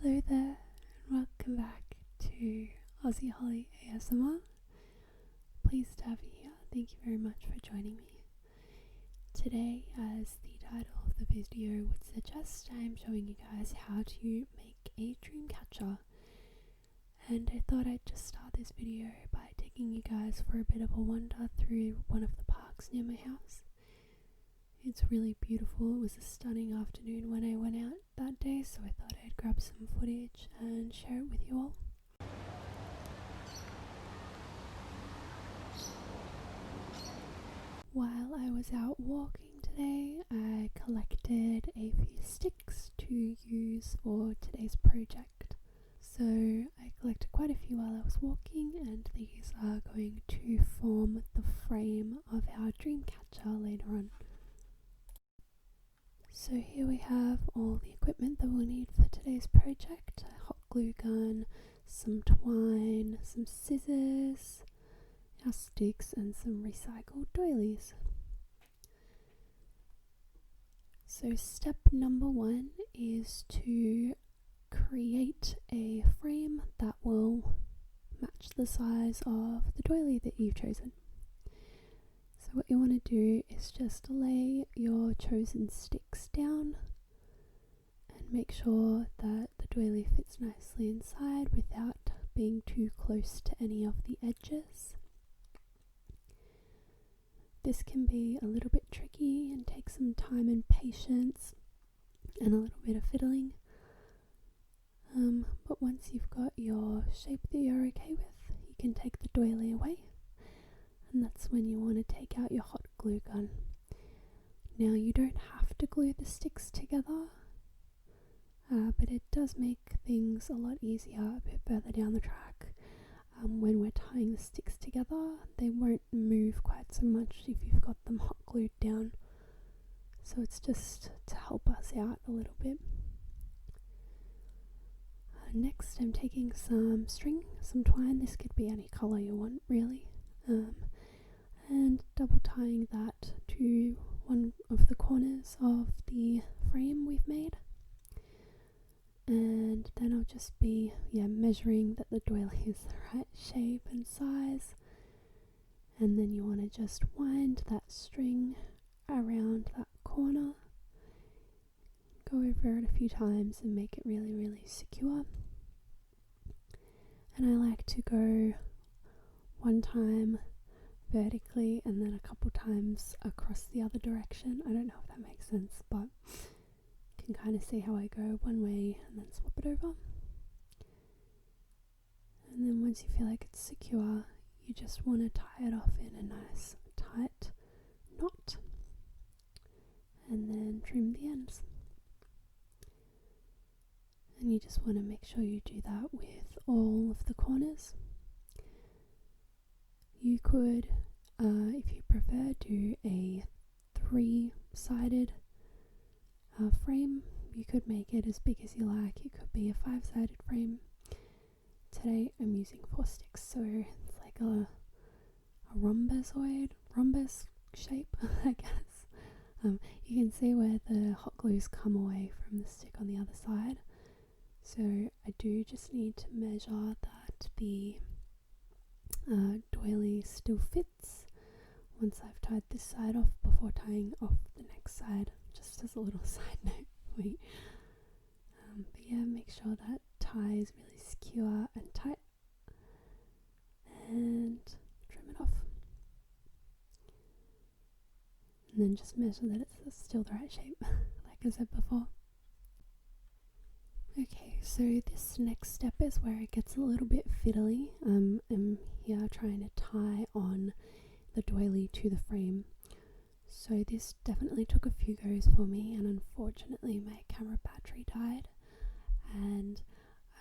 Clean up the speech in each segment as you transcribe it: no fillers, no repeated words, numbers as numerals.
Hello there, and welcome back to Aussie Holly ASMR. Pleased to have you here. Thank you very much for joining me. Today, as the title of the video would suggest, I am showing you guys how to make a dream catcher. And I thought I'd just start this video by taking you guys for a bit of a wander through one of the parks near my house. It's really beautiful. It was a stunning afternoon when I went out that day, so I thought I'd grab some footage and share it with you all. While I was out walking today, I collected a few sticks to use for today's project. So I collected quite a few while I was walking, and these are going to form the frame of our dream catcher later on. So here we have all the equipment that we'll need for today's project: a hot glue gun, some twine, some scissors, our sticks, and some recycled doilies. So step number one is to create a frame that will match the size of the doily that you've chosen. So what you want to do is just lay your chosen sticks down and make sure that the doily fits nicely inside without being too close to any of the edges. This can be a little bit tricky and take some time and patience and a little bit of fiddling. But once you've got your shape that you're okay with, you can take the doily away. And that's when you want to take out your hot glue gun. Now you don't have to glue the sticks together, but it does make things a lot easier a bit further down the track. When we're tying the sticks together, they won't move quite so much if you've got them hot glued down. So it's just to help us out a little bit. Next, I'm taking some string, some twine. This could be any colour you want, really. And double tying that to one of the corners of the frame we've made. And then I'll just be measuring that the doily is the right shape and size. And then you want to just wind that string around that corner. Go over it a few times and make it really, really secure. And I like to go one time vertically and then a couple times across the other direction. I don't know if that makes sense, but you can kind of see how I go one way and then swap it over. And then once you feel like it's secure, you just want to tie it off in a nice tight knot and then trim the ends. And you just want to make sure you do that with all of the corners. You could, if you prefer, do a 3-sided frame. You could make it as big as you like. It could be a 5-sided frame. Today I'm using 4 sticks, so it's like a rhombus shape, I guess. You can see where the hot glues come away from the stick on the other side. So I do just need to measure that the doily still fits once I've tied this side off before tying off the next side, just as a little side note. But make sure that tie is really secure and tight and trim it off. And then just measure that it's still the right shape, like I said before. Okay, so this next step is where it gets a little bit fiddly. I'm here trying to tie on the doily to the frame. So this definitely took a few goes for me, and unfortunately my camera battery died and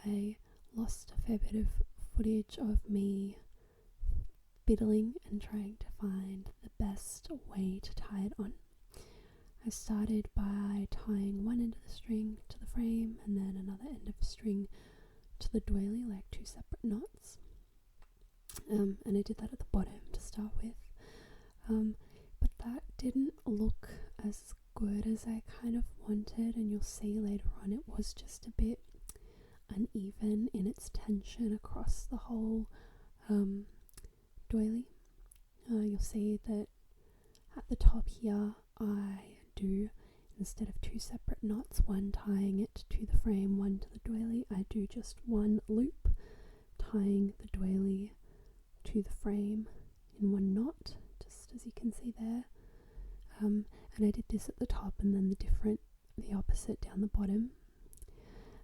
I lost a fair bit of footage of me fiddling and trying to find the best way to tie it on. I started by tying one end of the string to the frame and then another end of the string to the doily, like 2 separate knots. And I did that at the bottom to start with. But that didn't look as good as I kind of wanted, and you'll see later on it was just a bit uneven in its tension across the whole doily. You'll see that at the top here I do, instead of 2 separate knots, one tying it to the frame, one to the doily, I do just one loop tying the doily to the frame in one knot, just as you can see there. And I did this at the top and then the opposite down the bottom,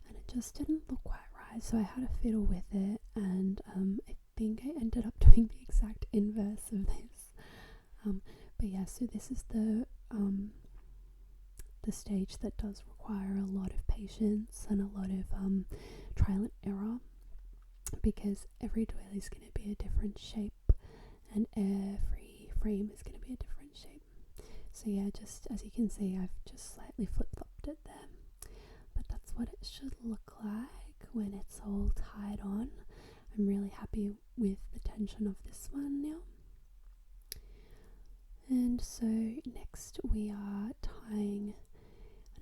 and it just didn't look quite right, so I had a fiddle with it, and I think I ended up doing the exact inverse of this. But yeah, so this is the stage that does require a lot of patience and a lot of trial and error, because every doily is going to be a different shape and every frame is going to be a different shape. So yeah, just as you can see, I've just slightly flip-flopped it there, but that's what it should look like when it's all tied on. I'm really happy with the tension of this one now. And so next we are tying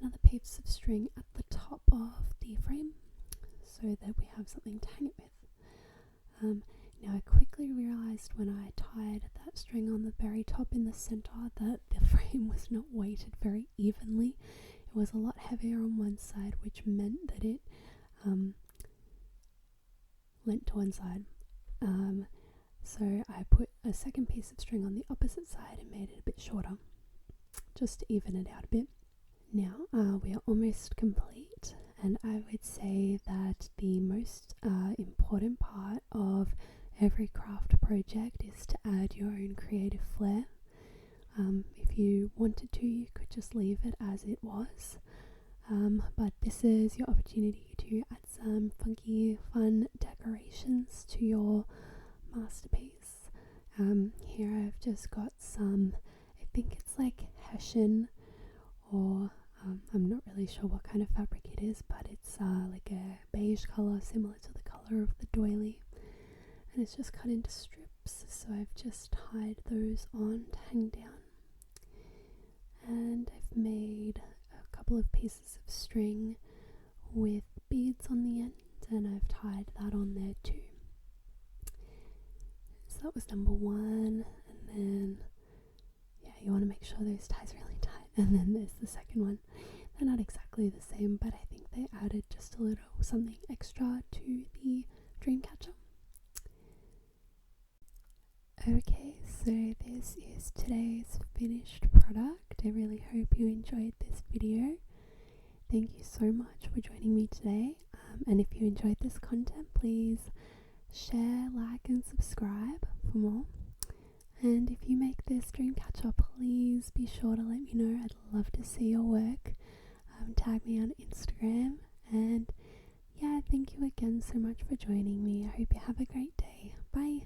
another piece of string at the top of the frame so that we have something to hang it with. Now I quickly realised when I tied that string on the very top in the centre that the frame was not weighted very evenly. It was a lot heavier on one side, which meant that it leant to one side. So I put a second piece of string on the opposite side and made it a bit shorter, just to even it out a bit. Now we are almost complete, and I would say that the most important part of every craft project is to add your own creative flair. If you wanted to, you could just leave it as it was, but this is your opportunity to add some funky, fun decorations to your masterpiece. Here I've just got some, I think it's like Hessian, or I'm not really sure what kind of fabric it is, but it's like a beige colour similar to the colour of the doily, and it's just cut into strips, so I've just tied those on to hang down, and I've made a couple of pieces of string with beads on the end, and I've tied that on there too. So that was number 1, and then yeah, you want to make sure those ties are really tight. And then there's the second one. They're not exactly the same, but I think they added just a little something extra to the dream catcher. Okay, so this is today's finished product. I really hope you enjoyed this video. Thank you so much for joining me today. And if you enjoyed this content, please share, like and subscribe for more. And if you make this dream catcher, please be sure to let me know. I'd love to see your work. Tag me on Instagram. And yeah, thank you again so much for joining me. I hope you have a great day. Bye.